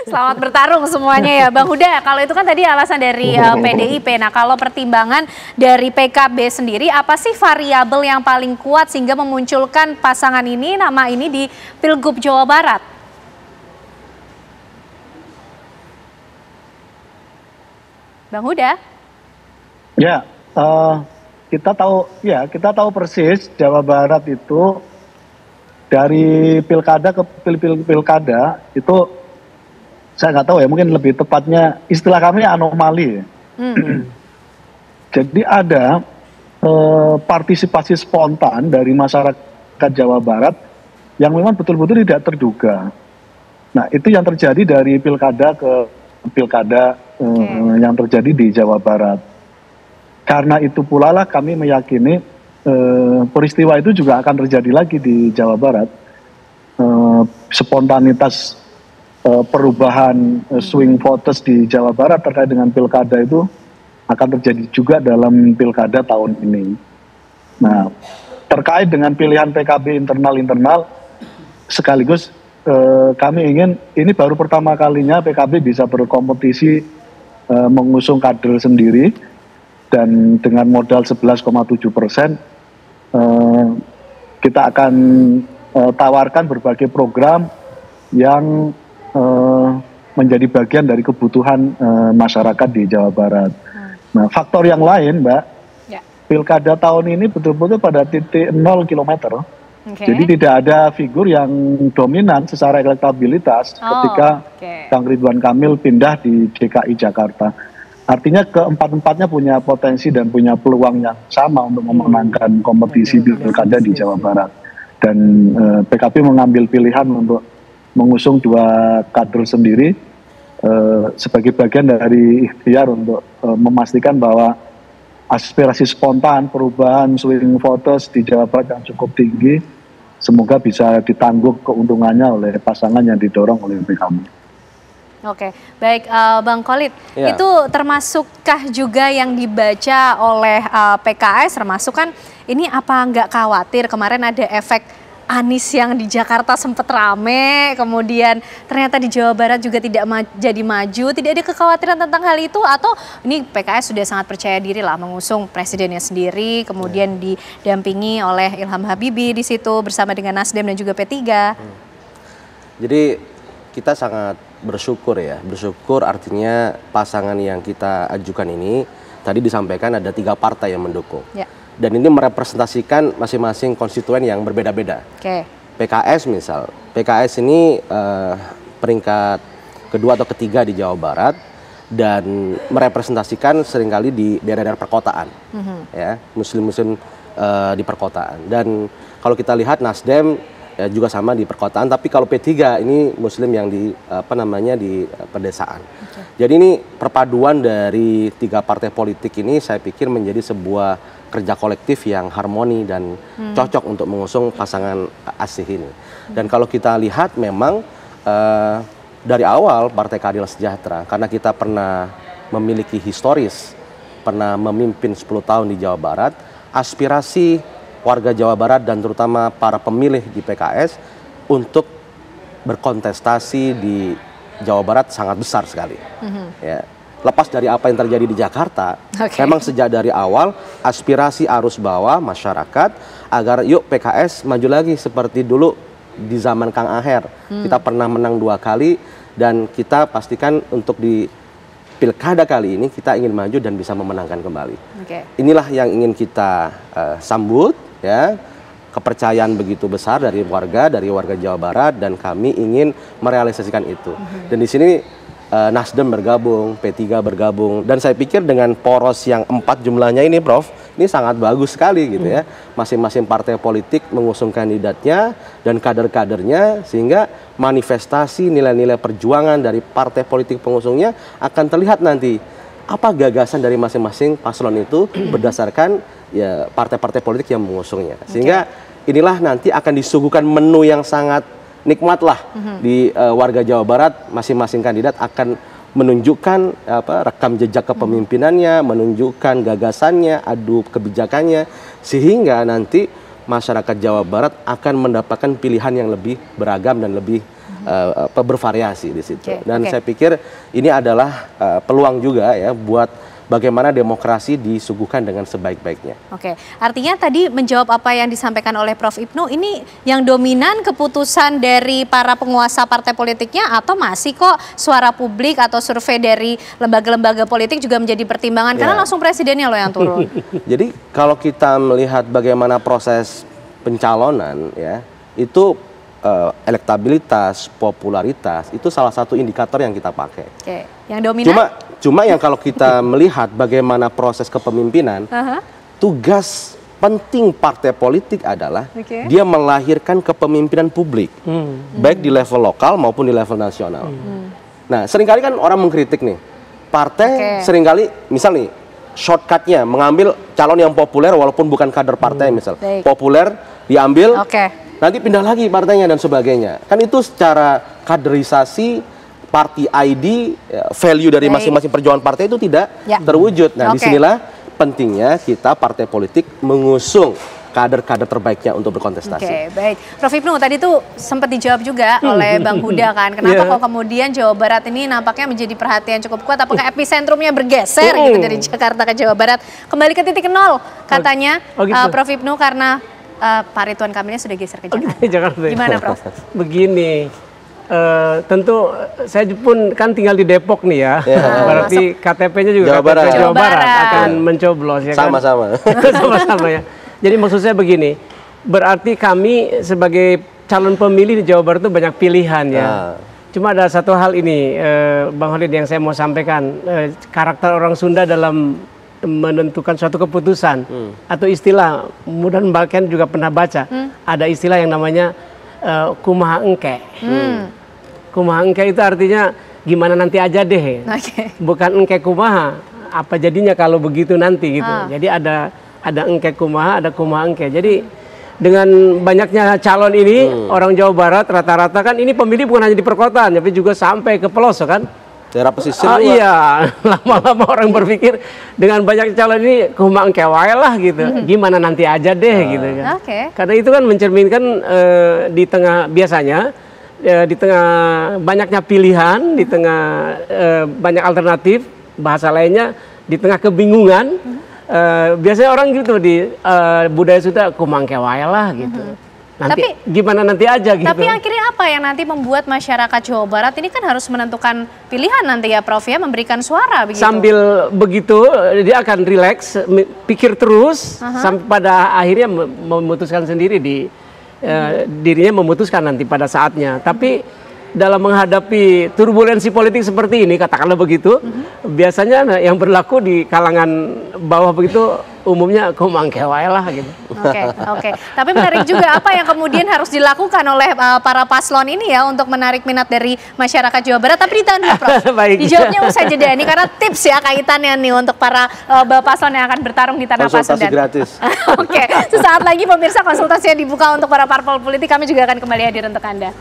Selamat bertarung semuanya ya Bang Huda. Kalau itu kan tadi alasan dari PDIP. Nah kalau pertimbangan dari PKB sendiri, apa sih variabel yang paling kuat sehingga memunculkan pasangan ini, nama ini di Pilgub Jawa Barat? Bang Huda? Ya, kita tahu persis Jawa Barat itu dari pilkada ke pilkada itu saya nggak tahu ya, mungkin lebih tepatnya istilah kami anomali. Jadi ada partisipasi spontan dari masyarakat Jawa Barat yang memang betul-betul tidak terduga. Nah itu yang terjadi dari pilkada ke pilkada yang terjadi di Jawa Barat. Karena itu pula lah kami meyakini peristiwa itu juga akan terjadi lagi di Jawa Barat. Spontanitas perubahan swing voters di Jawa Barat terkait dengan pilkada itu akan terjadi juga dalam pilkada tahun ini. Nah, terkait dengan pilihan PKB internal sekaligus kami ingin, ini baru pertama kalinya PKB bisa berkompetisi mengusung kader sendiri dan dengan modal 11,7%, kita akan tawarkan berbagai program yang menjadi bagian dari kebutuhan masyarakat di Jawa Barat. Nah, faktor yang lain, Mbak, pilkada tahun ini betul-betul pada titik 0 kilometer. Jadi tidak ada figur yang dominan secara elektabilitas ketika Kang Ridwan Kamil pindah di DKI Jakarta. Artinya keempat-empatnya punya potensi dan punya peluang yang sama untuk memenangkan kompetisi pilkada di Jawa Barat. Dan PKB mengambil pilihan untuk mengusung dua kader sendiri sebagai bagian dari ikhtiar untuk memastikan bahwa aspirasi spontan perubahan swing voters di Jawa Barat yang cukup tinggi semoga bisa ditanggung keuntungannya oleh pasangan yang didorong oleh PKB. Oke, baik Bang Khalid, itu termasukkah juga yang dibaca oleh PKS, termasuk kan ini apa nggak khawatir kemarin ada efek Anies yang di Jakarta sempat rame, kemudian ternyata di Jawa Barat juga tidak jadi maju, tidak ada kekhawatiran tentang hal itu, atau ini PKS sudah sangat percaya diri lah mengusung presidennya sendiri, kemudian didampingi oleh Ilham Habibie di situ bersama dengan Nasdem dan juga P3. Jadi kita sangat bersyukur ya, bersyukur artinya pasangan yang kita ajukan ini tadi disampaikan ada 3 partai yang mendukung. Dan ini merepresentasikan masing-masing konstituen yang berbeda-beda. PKS misal, PKS ini peringkat kedua atau ketiga di Jawa Barat dan merepresentasikan seringkali di daerah-daerah perkotaan, ya muslim-muslim di perkotaan. Dan kalau kita lihat Nasdem juga sama di perkotaan, tapi kalau P3 ini muslim yang di di pedesaan. Jadi ini perpaduan dari 3 partai politik ini saya pikir menjadi sebuah kerja kolektif yang harmoni dan cocok untuk mengusung pasangan asih ini. Dan kalau kita lihat memang dari awal Partai Keadilan Sejahtera, karena kita pernah memiliki historis, pernah memimpin 10 tahun di Jawa Barat, aspirasi warga Jawa Barat dan terutama para pemilih di PKS untuk berkontestasi di Jawa Barat sangat besar sekali. Ya. Lepas dari apa yang terjadi di Jakarta, memang sejak dari awal aspirasi arus bawah masyarakat agar yuk PKS maju lagi seperti dulu di zaman Kang Aher. Kita pernah menang 2 kali dan kita pastikan untuk di pilkada kali ini kita ingin maju dan bisa memenangkan kembali. Inilah yang ingin kita sambut, ya, kepercayaan begitu besar dari warga Jawa Barat dan kami ingin merealisasikan itu. Dan di sini Nasdem bergabung, P3 bergabung, dan saya pikir dengan poros yang 4 jumlahnya ini, Prof, ini sangat bagus sekali gitu ya. Masing-masing partai politik mengusung kandidatnya dan kader-kadernya, sehingga manifestasi nilai-nilai perjuangan dari partai politik pengusungnya akan terlihat nanti apa gagasan dari masing-masing paslon itu berdasarkan ya partai-partai politik yang mengusungnya. Sehingga inilah nanti akan disuguhkan menu yang sangat nikmatlah di warga Jawa Barat. Masing-masing kandidat akan menunjukkan rekam jejak kepemimpinannya, menunjukkan gagasannya, adu kebijakannya, sehingga nanti masyarakat Jawa Barat akan mendapatkan pilihan yang lebih beragam dan lebih bervariasi di situ. Dan saya pikir ini adalah peluang juga ya buat bagaimana demokrasi disuguhkan dengan sebaik-baiknya. Oke, artinya tadi menjawab apa yang disampaikan oleh Prof. Ibnu, ini yang dominan keputusan dari para penguasa partai politiknya atau masih kok suara publik atau survei dari lembaga-lembaga politik juga menjadi pertimbangan karena langsung presidennya loh yang turun. Jadi kalau kita melihat bagaimana proses pencalonan ya, itu elektabilitas, popularitas itu salah satu indikator yang kita pakai. Oke, yang dominan. Cuma yang kalau kita melihat bagaimana proses kepemimpinan, tugas penting partai politik adalah dia melahirkan kepemimpinan publik, baik di level lokal maupun di level nasional. Nah, seringkali kan orang mengkritik nih, partai seringkali, misal nih, shortcutnya mengambil calon yang populer walaupun bukan kader partai, misal populer diambil, nanti pindah lagi partainya dan sebagainya. Kan itu secara kaderisasi party ID, value dari masing-masing perjuangan partai itu tidak terwujud. Nah, disinilah pentingnya kita partai politik mengusung kader-kader terbaiknya untuk berkontestasi. Oke, baik. Prof. Ibnu, tadi tuh sempat dijawab juga oleh Bang Huda kan, kenapa kok kemudian Jawa Barat ini nampaknya menjadi perhatian cukup kuat, apakah epicentrumnya bergeser gitu dari Jakarta ke Jawa Barat, kembali ke titik nol katanya Prof. Ibnu karena Pak Ridwan Kamilnya sudah geser ke Jakarta. Gimana Prof? Begini, tentu saya pun kan tinggal di Depok nih ya, berarti KTP-nya juga Jawa Barat, Jawa Barat akan mencoblos ya kan? Sama-sama. Sama-sama ya. Jadi maksud saya begini, berarti kami sebagai calon pemilih di Jawa Barat itu banyak pilihan ya. Cuma ada satu hal ini, Bang Khalid, yang saya mau sampaikan, karakter orang Sunda dalam menentukan suatu keputusan atau istilah, mudah-mudahan Mbak juga pernah baca, ada istilah yang namanya kumaha engke. Kumaha engke itu artinya gimana nanti aja deh. Bukan engke kumaha, apa jadinya kalau begitu nanti gitu. Jadi ada engke kumaha, ada kumaha engke. Jadi dengan banyaknya calon ini, orang Jawa Barat rata-rata kan ini pemilih bukan hanya di perkotaan, tapi juga sampai ke pelosok kan. Daerah pesisir iya, lama-lama orang berpikir dengan banyak calon ini kumaha engke wae lah gitu. Gimana nanti aja deh gitu kan. Karena itu kan mencerminkan di tengah biasanya di tengah banyaknya pilihan, di tengah banyak alternatif, bahasa lainnya di tengah kebingungan, biasanya orang gitu di budaya Sunda kumaha engke wae lah gitu. Nanti gimana nanti aja gitu. Tapi akhirnya apa yang nanti membuat masyarakat Jawa Barat ini kan harus menentukan pilihan nanti ya Prof ya, memberikan suara begitu. Sambil begitu dia akan rileks, pikir terus sampai pada akhirnya memutuskan sendiri dirinya memutuskan nanti pada saatnya. Tapi dalam menghadapi turbulensi politik seperti ini, katakanlah begitu, biasanya yang berlaku di kalangan bawah begitu umumnya kumaha engke wae lah gitu. Oke. Tapi menarik juga apa yang kemudian harus dilakukan oleh para paslon ini ya untuk menarik minat dari masyarakat Jawa Barat. Tapi ditahan dulu Prof. Dijawabnya usai jeda ini karena tips ya kaitannya nih untuk para paslon yang akan bertarung di tanah Pasundan. Konsultasi gratis. Oke. Sesaat lagi pemirsa konsultasinya dibuka untuk para parpol politik. Kami juga akan kembali hadir untuk Anda.